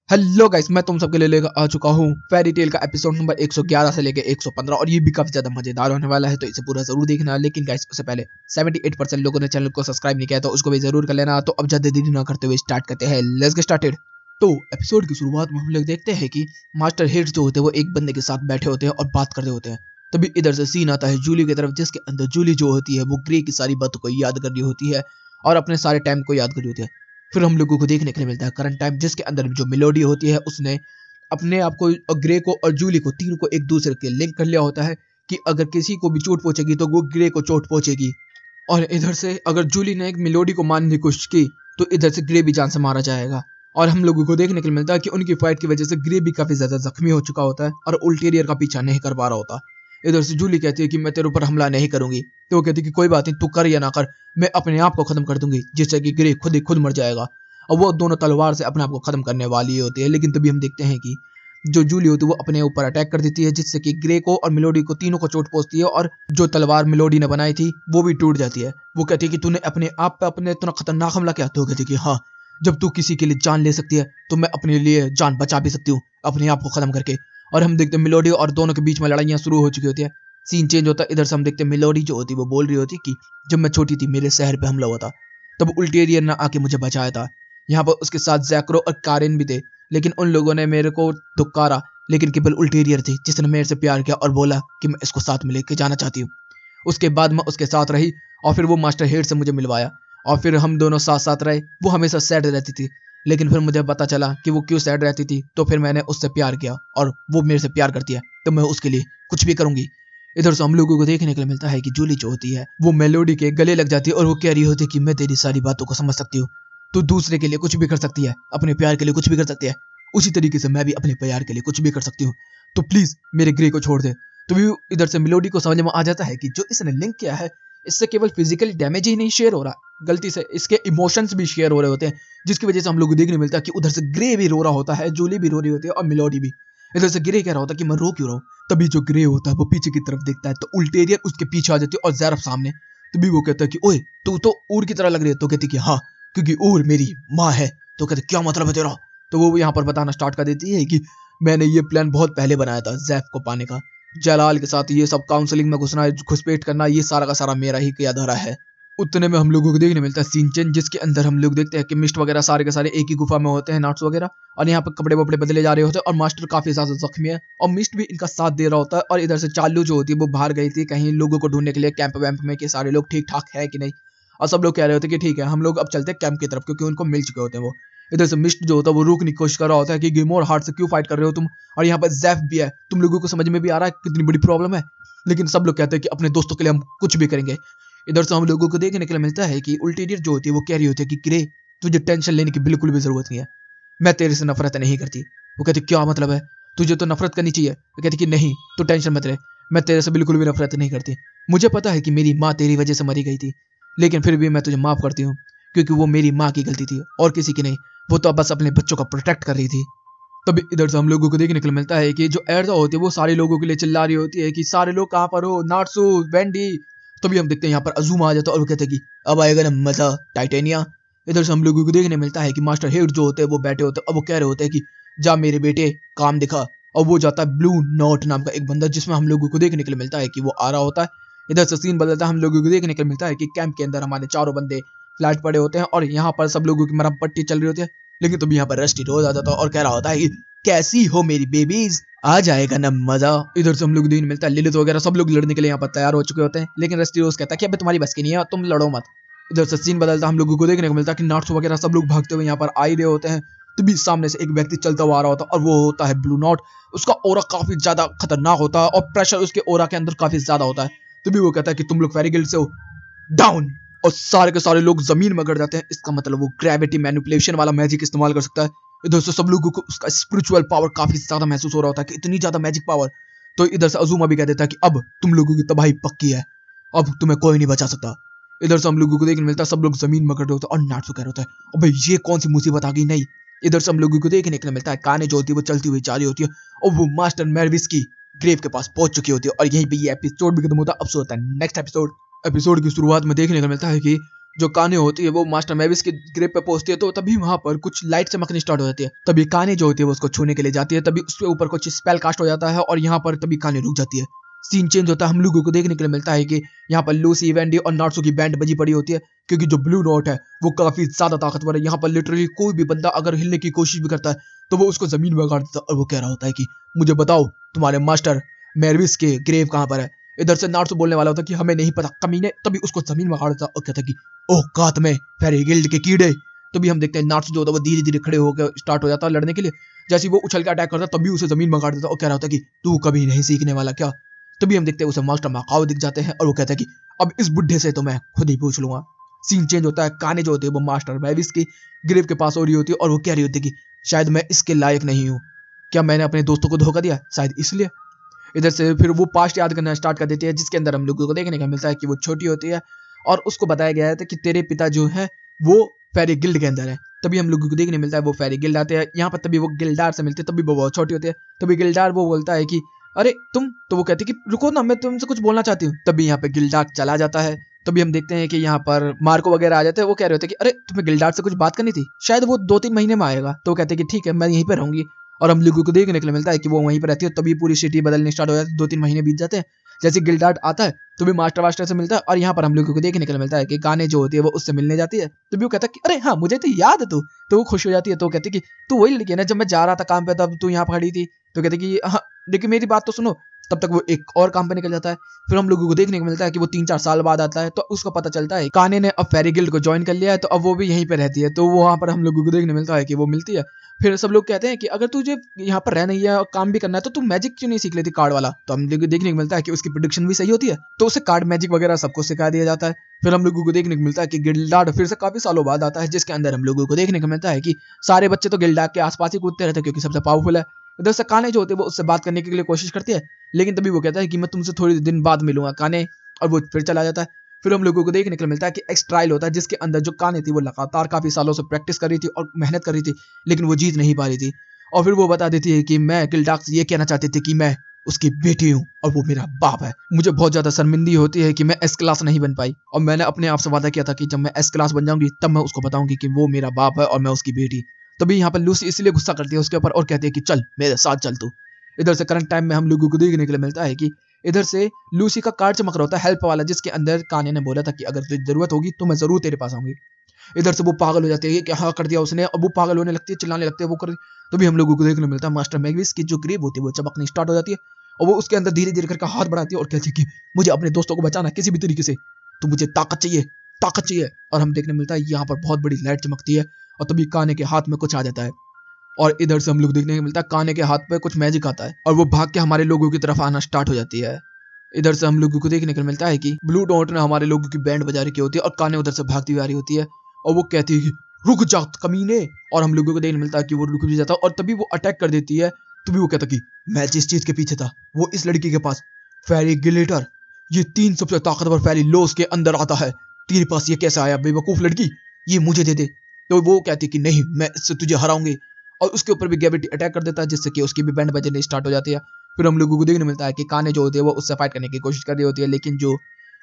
Hello guys, मैं तुम सबके लिए लेकर आ चुका हूँ फेरी टेल का एपिसोड नंबर 111 से लेकर 115 और ये भी काफी ज्यादा मजेदार होने वाला है, तो इसे पूरा जरूर देखना। लेकिन गाइस उससे पहले 78% लोगों ने चैनल को सब्सक्राइब नहीं किया, तो उसको भी जरूर कर लेना। तो अब ज्यादा देरी ना करते हुए स्टार्ट करते हैं। Let's get started. तो एपिसोड की शुरुआत में हम लोग देखते हैं कि मास्टर हेड्स जो होते हैं वो एक बंदे के साथ बैठे होते हैं और बात कर रहे होते हैं। तभी इधर से सीन आता है जूली की तरफ, जिसके अंदर जूली जो होती है वो ग्रे की सारी बातों को याद कर रही होती है और अपने सारे टाइम को याद कर रही होती है। फिर हम लोगों को देखने के लिए मिलता है करंट टाइम, जिसके अंदर जो मेलोडी होती है उसने अपने आप को ग्रे को और जूली को तीनों को एक दूसरे के लिंक कर लिया होता है कि अगर किसी को भी चोट पहुंचेगी तो वो ग्रे को चोट पहुंचेगी। और इधर से अगर जूली ने एक मेलोडी को मारने की कोशिश की तो इधर से ग्रे भी जान से मारा जाएगा। और हम लोगों को देखने के लिए मिलता है कि उनकी फाइट की वजह से ग्रे भी काफी ज्यादा जख्मी हो चुका होता है और उल्टेरियर का पीछा नहीं कर पा रहा होता। इधर से जूली कहती है कि मैं तेरे ऊपर हमला नहीं करूंगी, तो वो कहती है कि कोई बात नहीं, तू कर या ना कर, मैं अपने आप को खत्म कर दूंगी, जिससे कि ग्रे खुद ही खुद मर जाएगा। और वो दोनों तलवार से अपने आप को खत्म करने वाली होती है। लेकिन तभी हम देखते हैं कि जो जूली होती है वो अपने ऊपर अटैक कर देती है, जिससे कि ग्रे को और मेलोडी को तीनों को चोट पहुंचती है और जो तलवार मेलोडी ने बनाई थी वो भी टूट जाती है। वो कहती है कि तूने अपने आप पे अपने इतना खतरनाक हमला किया। तो कहती है कि हाँ, जब तू किसी के लिए जान ले सकती है तो मैं अपने लिए जान बचा भी सकती हूँ अपने आप को खत्म करके। और हम देखते हैं मेलोडी और दोनों के बीच में लड़ाइयाँ शुरू हो चुकी होती है। सीन चेंज होता है। इधर से हम देखते हैं मेलोडी जो होती है वो बोल रही होती है कि जब मैं छोटी थी मेरे शहर पे हमला हुआ था, तब उल्टेरियन ने आके मुझे बचाया था। यहाँ पर उसके साथ जैक्रो और कारिन भी थे, लेकिन उन लोगों ने मेरे को धुक्कारा। लेकिन केवल उल्टेरियर थी जिसने मेरे से प्यार किया और बोला कि मैं इसको साथ में लेके जाना चाहती हूँ। उसके बाद मैं उसके साथ रही और फिर वो मास्टर हेड से मुझे मिलवाया और फिर हम दोनों साथ साथ रहे। वो हमेशा सैड रहती थी, लेकिन फिर मुझे पता चला कि वो क्यों सैड रहती थी, तो फिर मैंने उससे प्यार किया और वो मेरे से प्यार करती है, तो मैं उसके लिए कुछ भी करूंगी। इधर से हम लोगों को देखने के लिए मिलता है कि जूली जो होती है वो मेलोडी के गले लग जाती है और वो कह रही होती है कि मैं तेरी सारी बातों को समझ सकती हूँ, तू दूसरे के लिए कुछ भी कर सकती है, अपने प्यार के लिए कुछ भी कर सकती है, उसी तरीके से मैं भी अपने प्यार के लिए कुछ भी कर सकती हूँ, तो प्लीज मेरे ग्रे को छोड़ दे। तो भी इधर से मेलोडी को समझ में आ जाता है कि जो इसने लिंक किया है इससे केवल फिजिकल डैमेज ही नहीं शेयर हो रहा, गलती से इसके इमोशंस भी शेयर हो रहे होते हैं, जिसकी वजह से हम लोग को देखने मिलता है कि उधर से ग्रे भी रो रहा होता है, जूली भी रो रही होती है और मेलोडी भी। इधर से ग्रे कह रहा होता है कि मैं रो क्यों रहा हूँ। तभी जो ग्रे होता है वो पीछे की तरफ देखता है तो उल्टेरियर उसके पीछे आ जाती है और ज़ैरफ सामने। तभी वो कहता है कि ओए तू तो ऊर की तरह लग रही है। तो कहती कि हाँ, क्योंकि ऊर मेरी माँ है। तो कहते क्या मतलब है तेरा। तो वो यहाँ पर बताना स्टार्ट कर देती है कि मैंने ये प्लान बहुत पहले बनाया था जैफ को पाने का, जलाल के साथ ये सब काउंसलिंग में घुसना, घुसपैठ करना, ये सारा का सारा मेरा ही किया धरा है। उतने में हम लोगों को देखने मिलता है सीन चेंज, जिसके अंदर हम लोग देखते हैं कि मिस्ट वगैरह सारे के सारे एक ही गुफा में होते हैं, नाट्स वगैरह, और यहाँ पर कपड़े वपड़े बदले जा रहे होते हैं और मास्टर काफी ज्यादा जख्मी है और मिस्ट भी इनका साथ दे रहा होता है। और इधर से चालू जो होती है वो बाहर गई थी कहीं लोगों को ढूंढने के लिए कैंप वैम्प में कि सारे लोग ठीक ठाक है कि नहीं। और सब लोग कह रहे होते हैं कि ठीक है, हम लोग अब चलते हैं कैंप की तरफ, क्योंकि उनको मिल चुके होते हैं वो। इधर से मिस्ट जो होता है वो रोकने की कोशिश कर रहा होता है कि गेमोर हार्ट से क्यों फाइट कर रहे हो तुम, और यहाँ पर जैफ भी है, तुम लोगों को समझ में भी आ रहा है कितनी बड़ी प्रॉब्लम है। लेकिन सब लोग कहते हैं कि अपने दोस्तों के लिए हम कुछ भी करेंगे। इधर से हम लोगों को देखने के लिए मिलता है कि उल्टेरियर जो होती है वो कह रही होती है कि ग्रे, तुझे टेंशन लेने की बिल्कुल भी जरूरत नहीं है, मैं तेरे से नफरत नहीं करती। वो कहती क्या मतलब है, तुझे तो नफरत करनी चाहिए। वो कहती कि नहीं, तू टेंशन मत ले, मैं तेरे से बिल्कुल भी नफरत नहीं करती। मुझे पता है कि मेरी माँ तेरी वजह से मरी गई थी, लेकिन फिर भी मैं तुझे माफ करती हूँ, क्योंकि वो मेरी माँ की गलती थी और किसी की नहीं। वो तो बस अपने बच्चों का प्रोटेक्ट कर रही थी। तभी इधर से हम लोगों को देखने के लिए मिलता है कि जो एर्जा होती है वो सारे लोगों के लिए चिल्ला रही होती है कि सारे लोग कहाँ पर हो, नाट्सू, वेंडी। तभी हम देखते हैं यहाँ पर अजूमा आ जाता है और वो कहते हैं कि अब आएगा ना मजा टाइटेनिया। इधर से हम लोगों को देखने मिलता है कि मास्टर हेड जो होते हैं वो बैठे होते हैं और वो कह रहे होते हैं कि जा मेरे बेटे काम दिखा। और वो जाता है ब्लू नोट नाम का एक बंदा, जिसमें हम लोगों को देखने के लिए मिलता है कि वो आ रहा होता है। इधर से सीन बदलता है, हम लोगों को देखने के लिए मिलता है कि कैंप के अंदर हमारे चारों बंदे फ्लैट पड़े होते हैं और यहाँ पर सब लोगों की मरहम पट्टी चल रही होती है। लेकिन तभी यहाँ पर रस्टी रोज आ जाता है और कह रहा होता है कि कैसी हो मेरी बेबीज, आ जाएगा ना मजा। इधर से हम लोग दिन मिलता है, लिलित वगैरह सब लोग लड़ने के लिए यहाँ पर तैयार हो चुके होते हैं, लेकिन रस्टी रोज कहता है कि अबे तुम्हारी बस की नहीं है, तुम लड़ो मत। इधर से सीन बदलता, हम लोगों को देखने को मिलता है कि नाट्स वगैरह सब लोग भागते हुए यहाँ पर आ ही रहे होते हैं। तभी सामने से एक व्यक्ति चलता हुआ आ रहा होता है और वो होता है ब्लू नॉट। उसका ओरा काफी ज्यादा खतरनाक होता है और प्रेशर उसके ओरा के अंदर काफी ज्यादा होता है। तभी वो कहता है कि तुम लोग फेरी गिल्ड से हो, डाउन। और सारे के सारे लोग जमीन में गिर जाते हैं। इसका मतलब वो ग्रेविटी मैनिपुलेशन वाला मैजिक इस्तेमाल कर सकता है। इधर से सब लोगों को उसका स्पिरिचुअल पावर काफी ज्यादा महसूस हो रहा होता है कि इतनी ज्यादा मैजिक पावर। तो इधर से अजूमा भी कह देता है कि अब तुम लोगों की तबाही पक्की है, अब तुम्हें कोई नहीं बचा सकता। इधर से हम लोगों को देखने मिलता है सब लोग जमीन में गिर होते हैं और नाट्सू कह रहा होता है अबे ये कौन सी मुसीबत आ गई। नहीं, इधर से हम लोगों को देखने के लिए मिलता है काने जो होती है वो चलती हुई जा रही होती है और वो मास्टर मेरविस की ग्रेव के पास पहुंच चुकी होती है। और यहीं पे ये एपिसोड भी खत्म होता है। अब होता है नेक्स्ट एपिसोड। एपिसोड की शुरुआत में देखने को मिलता है कि जो काने होती है वो मास्टर मैविस के ग्रेव पे पहुंचती है तो तभी वहां पर कुछ लाइट चमकनी स्टार्ट हो जाती है। तभी काने जो होती है वो उसको छूने के लिए जाती है, तभी उसके ऊपर कुछ स्पेल कास्ट हो जाता है और यहाँ पर तभी काने रुक जाती है। सीन चेंज होता है, हम लोगों को देखने के लिए मिलता है कि यहाँ पर लूसी, वेंडी और नार्सो की बैंड बजी पड़ी होती है, क्योंकि जो ब्लू नोट है वो काफी ज्यादा ताकतवर है। यहाँ पर लिटरली कोई भी बंदा अगर हिलने की कोशिश भी करता है तो वो उसको जमीन में गाड़ देता है और वो कह रहा होता है कि मुझे बताओ तुम्हारे मास्टर मैविस के ग्रेव कहाँ पर है। इधर से नार्सो बोलने वाला होता है कि हमें नहीं पता कमीने, तभी उसको जमीन में गाड़ देता और कहता है कि ओह कात में फेरी गिल्ड के कीड़े। तभी हम देखते हैं नार्सो जो होता है वो धीरे धीरे खड़े होकर स्टार्ट हो जाता है लड़ने के लिए। जैसे वो उछल के अटैक करता तभी उसे जमीन में गाड़ देता और कह रहा होता है कि तू कभी नहीं सीखने वाला क्या। तभी हम देखते हैं उसे मास्टर माकाओ दिख जाते हैं और वो कहता है कि अब इस बुढ़े से तो मैं खुद ही पूछ लूंगा। सीन चेंज होता है, काने जो होती है वो मास्टर मैविस की ग्रेव के पास हो रही होती है और वो कह रही होती है कि शायद मैं इसके लायक नहीं हूँ, क्या मैंने अपने दोस्तों को धोखा दिया, शायद इसलिए। इधर से फिर वो पास्ट याद करना स्टार्ट कर देती है, जिसके अंदर हम लोगों को देखने का मिलता है कि वो छोटी होती है और उसको बताया गया है कि तेरे पिता जो है वो फेरी गिल्ड के अंदर है। तभी हम लोगों को देखने मिलता है वो फेरी गिल्ड आते हैं यहाँ पर, तभी वो गिल्डार से मिलते हैं, तभी वो बहुत छोटी होती है। तभी गिल्डार वो बोलता है कि अरे तुम, तो वो कहती है कि रुको ना, मैं तुमसे कुछ बोलना चाहती हूँ। तभी यहाँ पे गिल्डार चला जाता है। तभी हम देखते हैं कि यहाँ पर मार्को वगैरह आ जाते हैं, वो कह रहे होते हैं कि अरे तुम्हें गिल्डार से कुछ बात करनी थी, शायद वो 2-3 महीने में आएगा। तो वो कहते हैं कि ठीक है मैं यहीं पर रहूंगी। और हम लोगों को देखने के लिए मिलता है कि वो वहीं पर रहती है। तभी पूरी सिटी बदलने स्टार्ट हो जाती है, 2-3 महीने बीत जाते हैं। जैसे गिल्डार्ड आता है तो भी मास्टर वास्टर से मिलता है और यहाँ पर हम लोगों को देखने के लिए मिलता है कि गाने जो होती है वो उससे मिलने जाती है। तो भी वो कहता है कि अरे हाँ मुझे तो याद है तू। तो वो खुश हो जाती है, तो वो कहती है कि तू वही लड़की है ना जब मैं जा रहा था काम पे तब तू यहाँ पर खड़ी थी। तो कहते कि हाँ लेकिन मेरी बात तो सुनो। तब तक वो एक और काम पे निकल जाता है। फिर हम लोगों को देखने को मिलता है कि वो 3-4 साल बाद आता है, तो उसको पता चलता है काने ने अब फेरी गिल्ड को ज्वाइन कर लिया है, तो अब वो भी यहीं पे रहती है। तो वो वहां पर हम लोगों को देखने मिलता है कि वो मिलती है। फिर सब लोग कहते हैं कि अगर तुझे यहाँ पर रहना ही है और काम भी करना है तो तू मैजिक क्यों नहीं सीख लेती कार्ड वाला। तो हम लोग देखने को मिलता है कि उसकी प्रोडिक्शन भी सही होती है, तो उसे कार्ड मैजिक वगैरह सबको सिखा दिया जाता है। फिर हम लोगों को देखने को मिलता है कि गिल्डार्ड फिर से काफी सालों बाद आता है, जिसके अंदर हम लोगों को देखने को मिलता है कि सारे बच्चे तो गिल्डार्ड के आसपास ही कूदते रहते हैं क्योंकि सबसे पावरफुल है। इधर से काने जो होते हैं वो उससे बात करने के लिए कोशिश करती है, लेकिन तभी वो कहता है कि मैं तुमसे थोड़ी दिन बाद मिलूंगा काने, और वो फिर चला जाता है। फिर हम लोगों को देखने के लिए मिलता है कि एक ट्रायल होता है, जिसके अंदर जो काने थी वो लगातार काफी सालों से प्रैक्टिस कर रही थी और मेहनत कर रही थी, लेकिन वो जीत नहीं पा रही थी। और फिर वो बता देती है कि मैं गिल्डार्ड से ये कहना चाहती थी कि मैं उसकी बेटी हूँ और वो मेरा बाप है। मुझे बहुत ज्यादा शर्मिंदी होती है कि मैं एस क्लास नहीं बन पाई, और मैंने अपने आप से वादा किया था कि जब मैं एस क्लास बन जाऊंगी तब मैं उसको बताऊंगी कि वो मेरा बाप है और मैं उसकी बेटी। तभी यहाँ पर लूसी इसलिए गुस्सा करती है उसके ऊपर और कहती है कि चल मेरे साथ चल तू। इधर से करंट टाइम में हम लोगों को देखने के लिए मिलता है कि इधर से लूसी का कार्ड चमक रहा होता है हेल्प वाला, जिसके अंदर काने ने बोला था कि अगर तुझे जरूरत होगी तो मैं जरूर तेरे पास आऊंगी। इधर से वो पागल हो जाती है कि हाँ कर दिया उसने, अब वो पागल होने लगती है, चिल्लाने लगते हैं वो कर। तभी हम लोगों को देखने को मिलता है मास्टर मैविस की जो ग्रेव होती है वो चमकनी स्टार्ट हो जाती है और वो उसके अंदर धीरे धीरे करके हाथ बढ़ाती है और कहती है कि मुझे अपने दोस्तों को बचाना किसी भी तरीके से, तो मुझे ताकत चाहिए, ताकत चाहिए। और हम देखने मिलता है यहाँ पर बहुत बड़ी लाइट चमकती है और तभी काने के हाथ में कुछ आ जाता है और इधर से हम लोग देखने को मिलता है काने के हाथ पे कुछ मैजिक आता है और वो भाग के हमारे लोगों की तरफ आना स्टार्ट हो जाती है। इधर से हम लोगों को देखने को मिलता है कि ब्लू डॉट ने हमारे लोगों की बैंड बजा रखी होती है और काने उधर से भागती हुई आ रही होती है और वो कहती है कि रुक जा कमीने, और हम लोगों को देखने मिलता है कि वो रुक भी जाता है और तभी वो अटैक कर देती है। तभी वो कहता कि मैं जिस चीज के पीछे था वो इस लड़की के पास फेरी गिलेटर, ये 3 सबसे ताकतवर फेरी लोस के अंदर आता है, तेरे पास ये कैसे आया बेवकूफ लड़की, ये मुझे दे दे। तो वो कहती कि नहीं मैं इससे तुझे हराऊंगी और उसके ऊपर भी ग्रेविटी अटैक कर देता है, जिससे कि उसकी भी बैंड बजनी स्टार्ट हो जाती है। फिर हम लोगों को देखने मिलता है कि काने जो होती है वो उससे फाइट करने की कोशिश कर रही होती है, लेकिन जो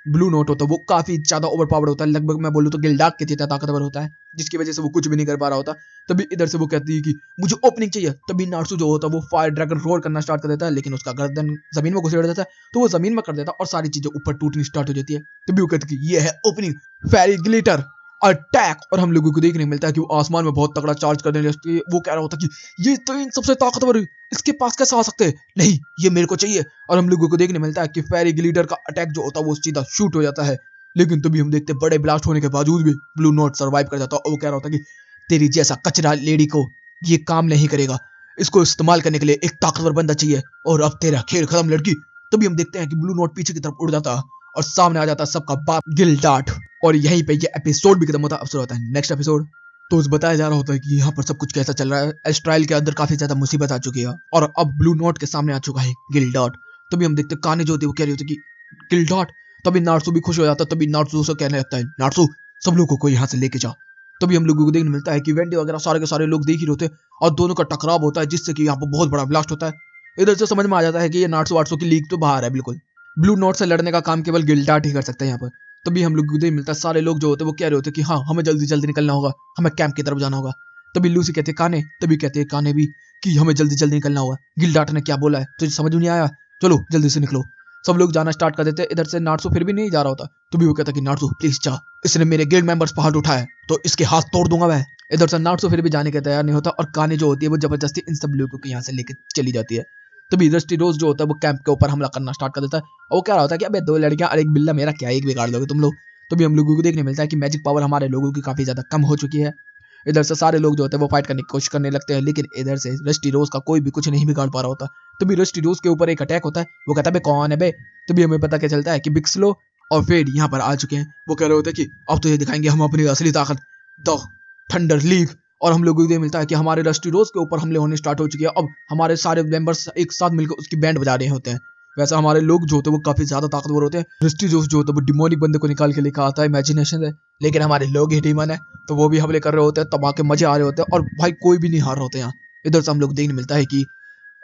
ब्लू नोट होता है वो काफी ज्यादा ओवर पावर्ड होता है, लगभग मैं बोलूँ तो गिल्डार्ड के जितना ताकतवर होता है, जिसकी वजह से वो कुछ भी नहीं कर पा रहा होता। तभी इधर से वो कहती है कि मुझे ओपनिंग चाहिए। तभी नार्सू जो होता है वो फायर ड्रैगन रोर करना स्टार्ट कर देता है, लेकिन उसका गर्दन जमीन में घुसेड़ देता है, तो वो जमीन में कर देता है और सारी चीजें ऊपर टूटनी स्टार्ट हो जाती है। तभी वो कहती है ये है ओपनिंग फेरी ग्लिटर अटैक, और हम लोगों को देखने मिलता है कि वो आसमान में बहुत तगड़ा चार्ज करने लगती है। वो कह रहा होता है कि ये तो इन सबसे ताकतवर इसके पास कैसे आ सकते हैं, नहीं ये मेरे को चाहिए। और हम लोगों को देखने मिलता है कि फेरी ग्लिटर का अटैक जो होता है वो सीधा शूट हो जाता है, लेकिन तभी हम देखते हैं बड़े ब्लास्ट होने के बावजूद भी ब्लू नोट सर्वाइव कर जाता है और वो कह रहा होता है कि तेरी जैसा कचरा लेडी को ये काम नहीं करेगा, इसको इस्तेमाल करने के लिए एक ताकतवर बंदा चाहिए और अब तेरा खेल खत्म लड़की। तभी हम देखते हैं कि ब्लू नोट पीछे की तरफ उड़ जाता है और सामने आ जाता है सबका बाप गिल्डार्ड, और यहीं पे ये एपिसोड भी खत्म होता है। अवसर होता है नेक्स्ट एपिसोड। तो उस बताया जा रहा होता है कि यहाँ पर सब कुछ कैसा चल रहा है, एस्ट्राइल के अंदर काफी ज्यादा मुसीबत आ चुकी है और अब ब्लू नोट के सामने आ चुका है गिल्डार्ड। तभी हम देखते काने जो होती है वो कह रही होती है कि गिल्डार्ड। तभी नार्सू भी खुश हो जाता है, तभी नार्सू से कहने लगता है नार्सू सब लोगों को यहाँ से लेके जा। तभी हम लोगों को देखने मिलता है कि वेंडी वगैरह सारे के सारे लोग देख ही होते हैं और दोनों का टकराव होता है, जिससे कि यहाँ पर बहुत बड़ा ब्लास्ट होता है। इधर से समझ में आ जाता है कि ये नार्सू वार्सू की लीग तो बाहर है बिल्कुल, ब्लू नोट से लड़ने का काम केवल गिल्डार्ड ही कर सकता है यहाँ पर। तभी हम लोग को देखने मिलता है सारे लोग जो होते हैं वो कह रहे होते हैं कि हाँ हमें जल्दी जल्दी निकलना होगा, हमें कैंप की तरफ जाना होगा। तभी लूसी कहते हैं काने, तभी कहते हैं काने भी कि हमें जल्दी जल्दी निकलना होगा, गिल्डार्ट ने क्या बोला है तुझे समझ में नहीं आया, चलो जल्दी से निकलो। सब लोग जाना स्टार्ट कर देते हैं। इधर से नार्सो फिर भी नहीं जा रहा होता, तभी वो कहता है कि नार्सो प्लीज जा, इसने मेरे गिल्ड मेंबर्स पर हाथ उठाया तो इसके हाथ तोड़ दूंगा मैं। इधर से नार्सो फिर भी जाने के तैयार नहीं होता और काने जो होती है वो जबरदस्ती इन सब लोगों को यहाँ से लेकर चली जाती है। तभी रस्टी रोज जो होता है वो कैंप के ऊपर हमला करना स्टार्ट कर देता है और वो कह रहा होता है कि अबे दो लड़कियां और एक बिल्ला मेरा क्या एक बिगाड़ दोगे तुम लोग। तभी हम लोगों को देखने मिलता है कि मैजिक पावर हमारे लोगों की काफी ज्यादा कम हो चुकी है। इधर से सारे लोग जो होते हैं वो फाइट करने की कोशिश करने लगते हैं, लेकिन इधर से रस्टी रोज का कोई भी कुछ नहीं बिगाड़ पा रहा होता। तभी रस्टी रोज के ऊपर एक अटैक होता है, वो कहता है बे कौन है बे। तभी हमें पता क्या चलता है कि बिक्सलो और फेड यहाँ पर आ चुके हैं। वो कह रहे होते हैं कि अब तुझे दिखाएंगे हम अपनी असली ताकत, द थंडर लीग। और हम लोगों को ये मिलता है कि हमारे रस्टी रोज के ऊपर हमले होने स्टार्ट हो चुके हैं। अब हमारे सारे मेंबर्स एक साथ मिलकर उसकी बैंड बजा रहे होते हैं। वैसे हमारे लोग जो होते हैं वो काफी ज्यादा ताकतवर होते हैं। रस्टी रोज जो होता है वो डिमोनिक बंदे को निकाल के लेकर आता है इमेजिनेशन से, लेकिन हमारे लोग ही डीमन है तो वो भी हमले कर रहे होते हैं, तबाह के मजे आ रहे होते हैं और भाई कोई भी नहीं हार रहे होते यहाँ। इधर से हम लोग देखने मिलता है कि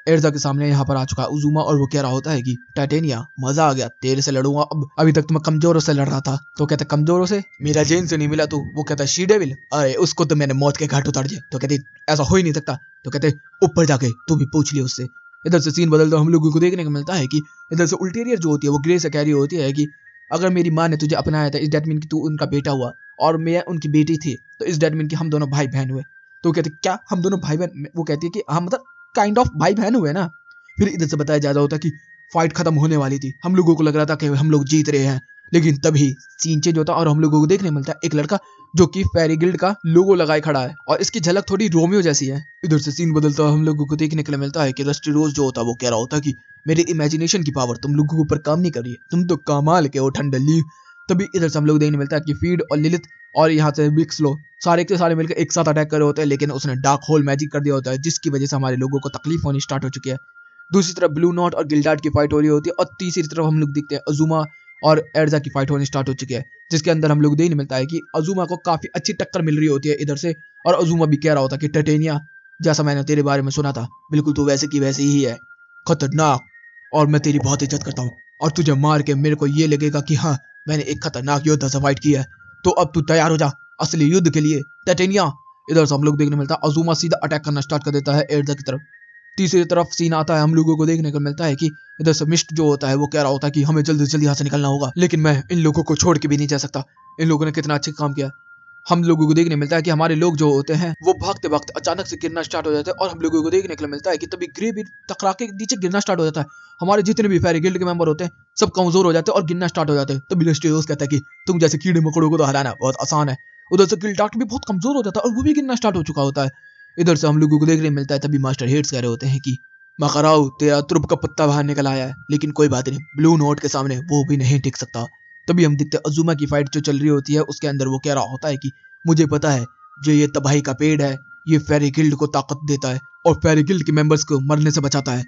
एर्जा के सामने यहाँ पर आ चुका है उजुमा और वो कह रहा होता है कि टाइटेनिया मजा आ गया तेरे से लड़ूंगा, अब अभी तक तो मैं कमजोरों से लड़ रहा था। तो कहता कमजोरों से, मेरा जेन से नहीं मिला तू। वो कहता है शी डेविल, अरे उसको तो मैंने मौत के घाट उतार दिया। तो कहते ऐसा हो ही नहीं सकता। तो कहते ऊपर जाके तू भी पूछ लिया उससे। इधर से सीन बदलता हम लोगों को देखने को मिलता है कि इधर से उल्टेरियर जो होती है वो ग्रे से कह रही होती है कि अगर मेरी माँ ने तुझे अपनाया था इस डेट मीन कि तू उनका बेटा हुआ और मैं उनकी बेटी थी, तो इस डेट मीन कि हम दोनों भाई बहन हुए। तो कहते क्या हम दोनों भाई बहन? वो कहती है कि हम मतलब काइंड ऑफ भाई बहन हुए ना। फिर इधर से बताया जा रहा होता कि फाइट खत्म होने वाली थी, हम लोगों को लग रहा था कि हम लोग जीत रहे हैं, लेकिन तभी सीन चेंज होता और हम लोगों को देखने मिलता है एक लड़का जो कि फेरी गिल्ड का लोगो लगाए खड़ा है और इसकी झलक थोड़ी रोमियो जैसी है। इधर से सीन बदलता हम लोगों को देखने के लिए मिलता है कि रस्टी रोज जो होता है वो कह रहा होता कि मेरी इमेजिनेशन की पावर तुम लोगों के ऊपर काम नहीं कर रही है, तुम तो कमाल के हो ठंडली। तभी इधर से हम लोग देखने मिलता है कि फीड और लिलित और यहाँ से बिक्सलो सारे के सारे मिलकर एक साथ अटैक कर रहे होते हैं, लेकिन उसने डार्क होल मैजिक कर दिया होता है जिसकी वजह से हमारे लोगों को तकलीफ होनी स्टार्ट हो चुकी है। दूसरी तरफ ब्लू नॉट और गिल्डार्ट की फाइट हो रही होती है और तीसरी तरफ हम लोग देखते हैं अजुमा और एर्जा की फाइट होनी स्टार्ट हो चुकी है, जिसके अंदर हम लोग देखने मिलता है कि अजुमा को काफी अच्छी टक्कर मिल रही होती है इधर से। और अजुमा भी कह रहा होता है कि टाइटेनिया जैसा मैंने तेरे बारे में सुना था बिल्कुल तू वैसे की वैसे ही है, खतरनाक, और मैं तेरी बहुत इज्जत करता हूँ और तुझे मार के मेरे को ये लगेगा कि हाँ मैंने एक खतरनाक योद्धा से फाइट की है, तो अब तू तैयार हो जा असली युद्ध के लिए टाइटेनिया। इधर से हम लोग देखने मिलता है अजुमा सीधा अटैक करना स्टार्ट कर देता है एर्जा की तरफ। तीसरी तरफ सीन आता है हम लोगों को देखने को मिलता है कि इधर से मिस्ट जो होता है वो कह रहा होता है कि हमें जल्दी से जल्दी यहाँ से निकलना होगा, लेकिन मैं इन लोगों को छोड़ के भी नहीं जा सकता, इन लोगों ने कितना अच्छा काम किया। हम लोगों को देखने मिलता है कि हमारे लोग जो होते हैं वो भागते वक्त अचानक से गिरना स्टार्ट हो जाते हैं और हम लोगों को देखने को मिलता है कि तभी ग्रे भी टकरा के नीचे गिरना स्टार्ट हो जाता है। हमारे जितने भी फेरी गिल्ड के मेंबर होते हैं सब कमजोर हो जाते हैं और गिरना स्टार्ट हो जाते हैं। तभी लिस्टियोस कहता है कि तुम जैसे कीड़े मकोड़ों को तो हराना बहुत आसान है। उधर से गिल्डार्ट भी बहुत कमजोर हो जाता है और वो भी गिरना स्टार्ट हो चुका होता है। इधर से हम लोगों को देखने मिलता है तभी मास्टर हेड्स कह रहे होते हैं कि मकराऊ तेरा तुर्ब का पत्ता बाहर निकल आया है, लेकिन कोई बात नहीं, ब्लू नोट के सामने वो भी नहीं टिक सकता। तभी हम देखते हैं अजुमा की फाइट जो चल रही होती है उसके अंदर वो कह रहा होता है कि मुझे पता है जो ये तबाही का पेड़ है ये फेरी गिल्ड को ताकत देता है और फेरी गिल्ड के मेंबर्स को मरने से बचाता है,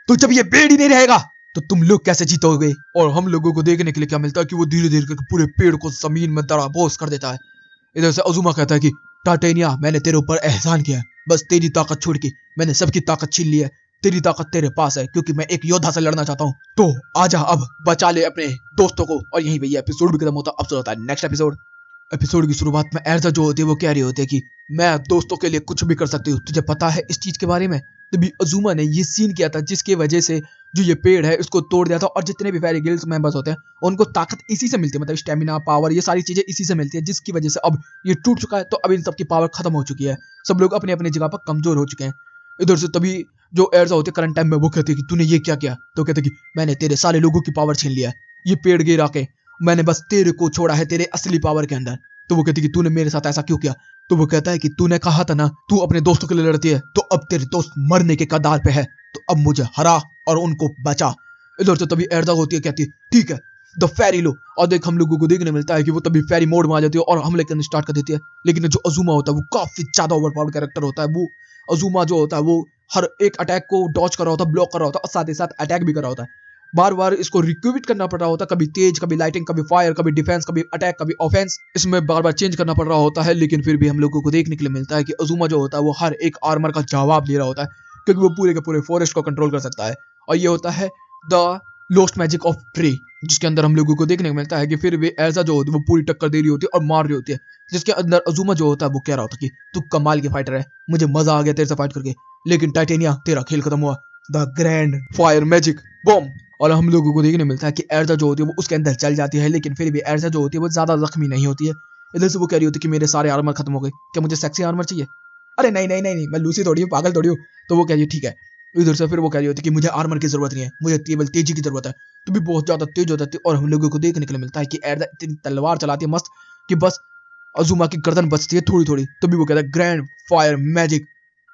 तो जब ये पेड़ ही नहीं रहेगा तो तुम लोग कैसे जीतोगे। और हम लोगों को देखने के लिए क्या मिलता है कि वो धीरे धीरे करके पूरे पेड़ को जमीन में दराबोस कर देता है। इधर से अजुमा कहता है कि टाइटेनिया मैंने तेरे ऊपर एहसान किया है, बस तेरी ताकत छोड़ के मैंने सबकी ताकत छीन ली है, तेरी ताकत तेरे पास है क्योंकि मैं एक योद्धा से लड़ना चाहता हूँ, तो आजा अब बचा ले अपने दोस्तों को। और यहीं पे ये एपिसोड भी खत्म होता है। अब होता है नेक्स्ट एपिसोड की शुरुआत में एर्जा जो होती है वो कह रही होती है कि मैं दोस्तों के लिए कुछ भी कर सकती हूँ, तुझे पता है इस चीज के बारे में। तभी अजुमा ने ये सीन किया था जिसकी वजह से जो ये पेड़ है इसको तोड़ दिया था और जितने भी फेरी गिल्ड्स मेंबर्स होते हैं उनको ताकत इसी से मिलती है, मतलब स्टेमिना पावर ये सारी चीजें इसी से मिलती है, जिसकी वजह से अब ये टूट चुका है तो अब इन सबकी पावर खत्म हो चुकी है, सब लोग अपनी अपनी जगह पर कमजोर हो चुके हैं। इधर से तभी जो एर्जा होते करंट टाइम में वो कहते कि तूने ये क्या किया, तो कहते कि मैंने तेरे सारे लोगों की पावर छीन लिया है, ये पेड़ गिरा के मैंने बस तेरे को छोड़ा है तेरे असली पावर के अंदर। तो वो कहती कि तूने मेरे साथ ऐसा क्यों किया, तो वो कहता है कि तूने कहा था ना तू अपने दोस्तों के लिए लड़ती है, तो अब तेरे दोस्त मरने के कगार पे है, तो अब मुझे हरा और उनको बचा। इधर से तभी एर्जा होती है कहती है ठीक है द फेरी लो, और देख हम लोगों को देखने मिलता है कि वो तभी फेरी मोड में आ जाती है और हमले करने स्टार्ट कर देती है। लेकिन जो अजुमा होता है वो काफी ज्यादा ओवरपावर्ड कैरेक्टर होता है। वो अजुमा जो होता है वो हर एक अटैक को डॉज कर रहा होता है, ब्लॉक कर रहा होता है और साथ ही साथ अटैक भी कर रहा होता है। बार बार इसको रिक्विट करना पड़ रहा होता है, कभी तेज कभी लाइटिंग कभी फायर कभी डिफेंस कभी अटैक कभी ऑफेंस, इसमें बार बार चेंज करना पड़ रहा होता है। लेकिन फिर भी हम लोगों को देखने के लिए मिलता है कि अजुमा जो होता है वो हर एक आर्मर का जवाब दे रहा होता है क्योंकि वो पूरे के पूरे फॉरेस्ट को कंट्रोल कर सकता है। और ये होता है the lost magic of tree, जिसके अंदर हम लोगों को देखने को मिलता है कि फिर भी एल्सा जो होती है वो पूरी टक्कर दे रही होती है और मार रही होती है, जिसके अंदर अजुमा जो होता है वो कह रहा होता है कि तू कमाल की फाइटर है, मुझे मजा आ गया तेरे से फाइट करके, लेकिन टाइटेनिया तेरा खेल खत्म हुआ, the grand fire magic bomb. और हम लोगों को देखने मिलता है कि एल्सा जो होती है वो उसके अंदर चल जाती है, लेकिन फिर भी एल्सा जो होती है वो ज्यादा जख्मी नहीं होती है। इधर से वो कह रही होती है कि मेरे सारे आर्मर खत्म हो गए, क्या मुझे सेक्सी आर्मर चाहिए? अरे नहीं नहीं नहीं नहीं, मैं लूसी थोड़ी हूँ, पागल थोड़ी हूँ। तो वो कह रही है ठीक है। इधर से फिर वो कह रही होती है कि मुझे आर्मर की जरूरत नहीं है, मुझे केवल तेजी की जरूरत है। तो भी बहुत ज्यादा तेज हो जाती है और हम लोगों को देखने के लिए मिलता है कि एर्जा इतनी तलवार चलाती है मस्त कि बस अजुमा की गर्दन बचती है थोड़ी थोड़ी। तभी वो कहता है ग्रैंड फायर मैजिक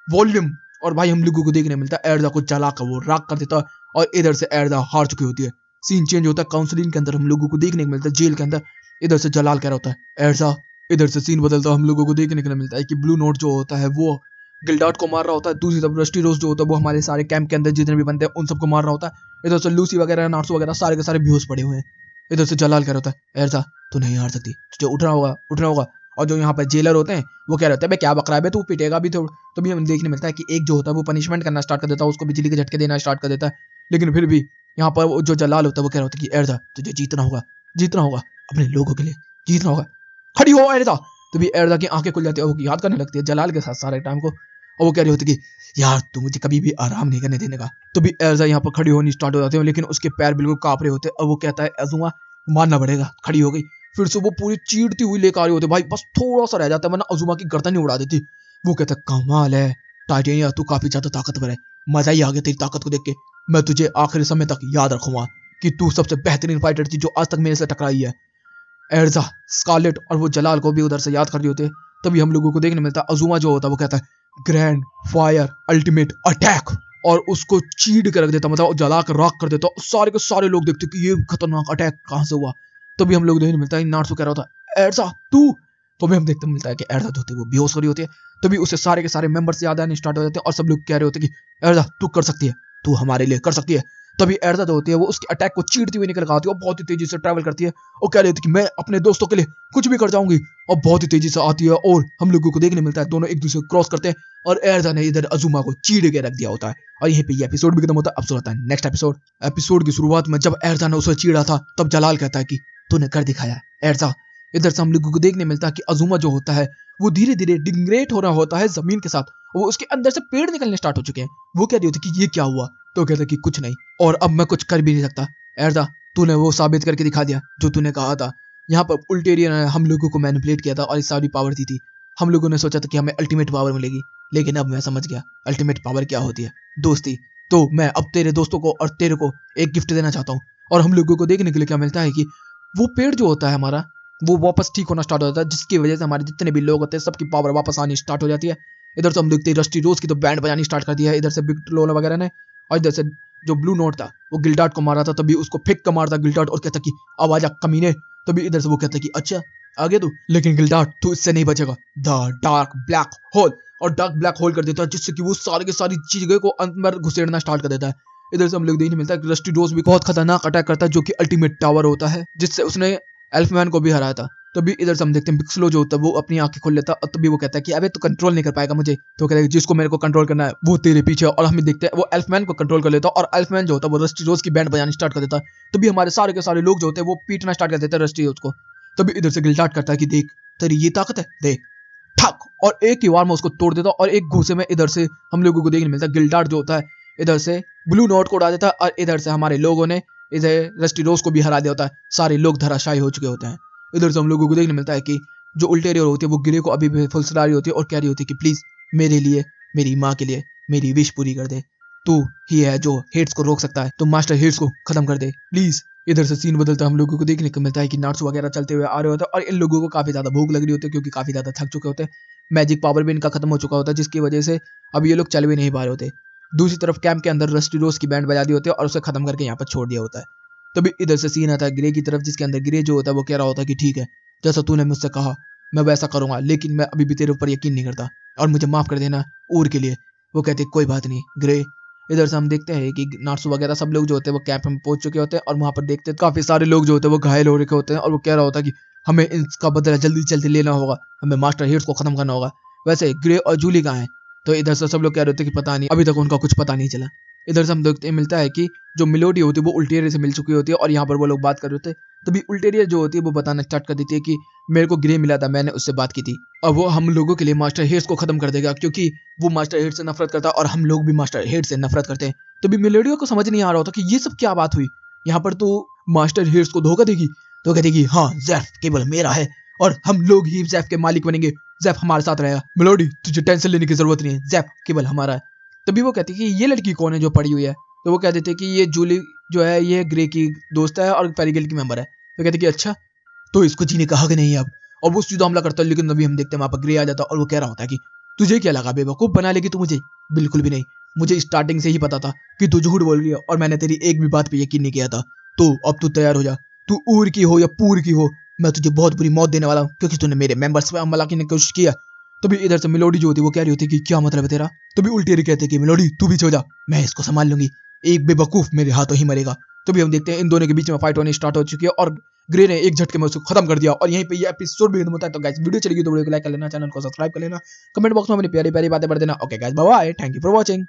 वॉल्यूम, और भाई हम लोगों को देखने मिलता है एर्जा को जला कर वो राख कर देता है और इधर से एर्जा हार चुकी होती है। सीन चेंज होता है काउंसलिंग के अंदर, हम लोगों को देखने को मिलता है जेल के अंदर। इधर से जलाल कह रहा होता है एर्जा। इधर से सीन बदलता है, हम लोगों को देखने के लिए मिलता है कि ब्लू नोट जो होता है वो गिल्डार्ड को मार रहा होता है, दूसरी तरफ रस्टी रोज जो होता है वो हमारे सारे कैंप के अंदर जितने भी बंदे हैं उन सबको मार रहा होता है। इधर से लूसी वगैरह नार्सो वगैरह सारे के सारे बेहोश पड़े हुए हैं। इधर से जलाल कह रहा होता है एर्जा तू नहीं हार सकती, तुझे उठना होगा उठना होगा। और जो यहाँ पर जेलर होते हैं वो कह रहे होते हैं क्या बकरा है बे, तू पिटेगा भी तो भी हमें देखने मिलता है कि एक जो होता है वो पनिशमेंट करना स्टार्ट कर देता है, उसको बिजली के झटके देना स्टार्ट कर देता है। लेकिन फिर भी यहाँ पर जो जलाल होता है वो कह रहा होता है कि एर्जा तुझे जीतना होगा, जीतना होगा अपने लोगों के लिए, जीतना होगा, खड़ी हो एर्जा। तभी एर्जा की आंखें खुल जाती है और वो याद करने लगती है जलाल के साथ सारे टाइम को, और वो कह रही होती है कि यार तू मुझे कभी भी आराम नहीं करने देने का। तो भी एर्जा यहाँ पर खड़ी होनी स्टार्ट हो जाती है, लेकिन उसके पैर बिल्कुल कांप रहे होते हैं और वो कहता है अजुमा मारना पड़ेगा। खड़ी हो गई, फिर से वो पूरी चीरती हुई लेकर आ रही होती है, भाई बस थोड़ा सा रह जाता है वरना अजुमा की गर्दन ही उड़ा देती। वो कहता है कमाल है टाइटेनिया, तू काफी ज्यादा ताकतवर है, मजा ही आ गया तेरी ताकत को देख के। मैं तुझे आखिरी समय तक याद रखूंगा कि तू सबसे बेहतरीन फाइटर थी जो आज तक मेरे से टकराई है। एर्जा, स्कारलेट और वो जलाल को भी उधर से याद कर रही होते हैं। तभी हम लोगों को देखने मिलता है अजुमा जो होता है वो कहता है ग्रैंड फायर अल्टीमेट अटैक, और उसको चीड़ के रख देता, मतलब जला कर राख कर देता। सारे के सारे लोग देखते कि ये खतरनाक अटैक कहाँ से हुआ। तभी हम लोग देखने मिलता है नार्सो कह रहा होता है एर्जा तू। तो भी हम देखते मिलता है कि एर्जा जो होती है वो बेहोश हो रही होती है। तभी उसे सारे के सारे मेंबर्स याद आने स्टार्ट हो जाते हैं और सब लोग कह रहे होते हैं कि एर्जा तू कर सकती है, तू हमारे लिए कर सकती है। तभी एर्जा जो होती है वो उसके अटैक को चीरती हुई निकल आती है और बहुत ही तेजी से ट्रैवल करती है और कह रही थी कि मैं अपने दोस्तों के लिए कुछ भी कर जाऊंगी, और बहुत ही तेजी से आती है और हम लोगों को देखने मिलता है दोनों एक दूसरे को क्रॉस करते हैं और एर्जा ने इधर अजुमा को चीड़ के रख दिया होता है। और यहीं पे ये एपिसोड भी खत्म होता है। अब होता है नेक्स्ट एपिसोड। एपिसोड की शुरुआत में जब एर्जा ने उसे चीड़ा था तब जलाल कहता है कि तूने कर दिखाया एर्जा। इधर से हम लोगों को देखने मिलता है कि अजुमा जो होता है वो धीरे धीरे डिग्रेड हो रहा होता है जमीन के साथ, वो उसके अंदर से पेड़ निकलने स्टार्ट हो चुके हैं। वो कह रही होती कि ये क्या हुआ, तो कहता कि कुछ नहीं, और अब मैं कुछ कर भी नहीं सकता। एर्जा तूने वो साबित करके दिखा दिया जो तूने कहा था। यहाँ पर उल्टेरियन ने हम लोगों को मैनिपुलेट किया था और इस सारी पावर दी थी। हम लोगों ने सोचा था कि हमें अल्टीमेट पावर मिलेगी, लेकिन अब मैं समझ गया अल्टीमेट पावर क्या होती है, दोस्ती। तो मैं अब तेरे दोस्तों को और तेरे को एक गिफ्ट देना चाहता हूँ। और हम लोगों को देखने के लिए क्या मिलता है कि वो पेड़ जो होता है हमारा वो वापस ठीक होना स्टार्ट हो जाता है, जिसकी वजह से हमारे जितने भी लोग होते हैं सबकी पावर वापस आनी स्टार्ट हो जाती है। इधर से हम देखते हैं रस्टी रोज की तो बैंड बजानी स्टार्ट कर दिया है इधर से बिग लोला वगैरह ने। और इधर से जो ब्लू नोट था वो गिल्डार्ड को मारा था, तभी उसको फेंक कर मारता गिल्डार्ड और कहता कि आवाज आ कमीने। तभी इधर से वो कहता कि अच्छा आगे तू, लेकिन गिल्डार्ड तू इससे नहीं बचेगा। द डार्क ब्लैक होल, और डार्क ब्लैक होल कर देता है जिससे कि वो सारी की सारी चीजें को अंदर घुसेड़ना स्टार्ट कर देता है। इधर से हम लोग देखने मिलता है कि रस्टी रोज भी बहुत खतरनाक अटैक करता है जो कि अल्टीमेट टावर होता है, जिससे उसने एल्फमैन को भी हराया था। तभी इधर से हम देखते हैं पिक्सलो जो होता है वो अपनी आंखें खोल लेता है और तभी वो कहता है कि अबे तू कंट्रोल नहीं कर पाएगा मुझे। तो कहता है जिसको मेरे को कंट्रोल करना है वो तेरे पीछे, और हम देखते हैं वो एल्फमैन को कंट्रोल कर लेता है और एल्फमैन जो होता है वो रस्टी रोज की बैंड बजानी स्टार्ट कर देता है। तभी हमारे सारे के सारे लोग जो होते हैं वो पीटना स्टार्ट कर देते हैं रस्टी रोज को। तभी इधर से गिल्डार्ड करता है कि देख तेरी ये ताकत है देख, ठक, और एक ही बार में उसको तोड़ देता और एक घूसे में इधर से हम लोगों को देखने मिलता है गिल्डार्ड जो होता है इधर से ब्लू नोट को उड़ा देता है और इधर से हमारे लोगों ने इधर रस्टी रोज को भी हरा दिया होता है। सारे लोग धराशायी हो चुके होते हैं। इधर से हम लोगों को देखने मिलता है कि जो उल्टेरियर होती है वो गिरे को अभी भी फुलसला रही होती है और कह रही होती है कि प्लीज मेरे लिए, मेरी माँ के लिए मेरी विश पूरी कर दे, तू ही है जो हेट्स को रोक सकता है, तुम मास्टर हेट्स को खत्म कर दे प्लीज। इधर से सीन बदलता है, हम लोगों को देखने को मिलता है कि नार्सो वगैरह चलते हुए आ रहे होते हैं और इन लोगों को काफी ज्यादा भूख लग रही होती है क्योंकि काफी ज्यादा थक चुके होते हैं। मैजिक पावर भी इनका खत्म हो चुका होता है जिसकी वजह से अब ये लोग चल भी नहीं पा रहे होते। दूसरी तरफ कैंप के अंदर रस्टी रोज की बैंड बजा दी होती है और उसे खत्म करके यहाँ पर छोड़ दिया होता है। तभी इधर से सीन आता है ग्रे की तरफ, जिसके अंदर ग्रे जो होता है वो कह रहा होता है कि ठीक है जैसा तूने मुझसे कहा मैं वैसा करूंगा, लेकिन मैं अभी भी तेरे ऊपर यकीन नहीं करता और मुझे माफ कर देना ऊर के लिए। वो कहते कोई बात नहीं ग्रे। इधर से हम देखते हैं कि नार्सो वगैरह सब लोग जो होते हैं वो कैंप में पहुंच चुके होते हैं और वहां पर देखते हैं काफी सारे लोग जो होते हैं वो घायल हो रखे होते हैं और वो कह रहा होता है कि हमें इसका बदला जल्दी जल्दी लेना होगा, हमें मास्टर हेट्स को खत्म करना होगा। वैसे ग्रे और जूली कहाँ हैं? तो इधर से सब लोग कह रहे होते हैं कि पता नहीं, अभी तक उनका कुछ पता नहीं चला। इधर से हम देखते मिलता है कि जो मिलोडी होती है वो उल्टेरियर से मिल चुकी होती है और यहाँ पर वो लोग बात कर रहे होते हैं। तभी उल्टेरियर जो होती है वो बताना स्टार्ट कर देती है कि मेरे को ग्रे मिला था, मैंने उससे बात की थी। अब वो हम लोगों के लिए मास्टर हेड्स को खत्म कर देगा क्योंकि वो मास्टर हेड से नफरत करता है और हम लोग भी मास्टर हेड से नफरत करते हैं। तभी मिलोडिया को समझ नहीं आ रहा होता कि ये सब क्या बात हुई, यहाँ पर तो मास्टर हेड्स को धोखा देगी। तो कहती कि हाँ, ज़ेफ केवल मेरा है और हम लोग ही ज़ेफ के मालिक बनेंगे, ज़ेफ हमारे साथ रहेगा। मेलोडी तुझे टेंशन लेने की जरूरत नहीं है, ज़ेफ केवल हमारा है। तभी वो कहती है कि ये लड़की कौन है जो पड़ी हुई है। तो वो कह देते कि ये जूली जो है ये ग्रे की दोस्त है और फेरी गिल्ड की मेंबर है। तो कहते कि अच्छा, तो इसको जीने का हक नहीं है अब। और वो सीधा हमला करता है, लेकिन अभी हम देखते हैं वहां पर ग्रे आ जाता है और वो कह रहा होता है कि तुझे क्या लगा बेवकूफ बना लेगी तू मुझे? बिल्कुल भी नहीं, मुझे स्टार्टिंग से ही पता था कि तू झूठ बोल रही है और मैंने तेरी एक भी बात पे यकीन नहीं किया था। तो अब तू तैयार हो जा, तू ऊर की हो या पूर की हो, मैं तुझे बहुत बुरी मौत देने वाला हूँ क्योंकि तूने मेरे मेंबर्स पे हमला करने की कोशिश किया। तभी इधर से मिलोडी जो होती है वो कह रही होती है कि क्या मतलब है तेरा। तभी उल्टेरी कहते हैं कि मिलोडी तू भी सो जा, मैं इसको संभाल लूंगी, एक बेवकूफ मेरे हाथों ही मरेगा। तभी हम देखते हैं इन दोनों के बीच में फाइट होनी स्टार्ट हो चुकी है और ग्रे ने एक झटके में उसको खत्म कर दिया और यहीं पे ये एपिसोड भी खत्म होता है। तो गाइस वीडियो चलेगी तो वीडियो को लाइक कर लेना, चैनल को सब्सक्राइब कर लेना, कमेंट बॉक्स में अपनी प्यारी प्यारी बातें पढ़ देना। Okay guys, bye bye, thank you for watching.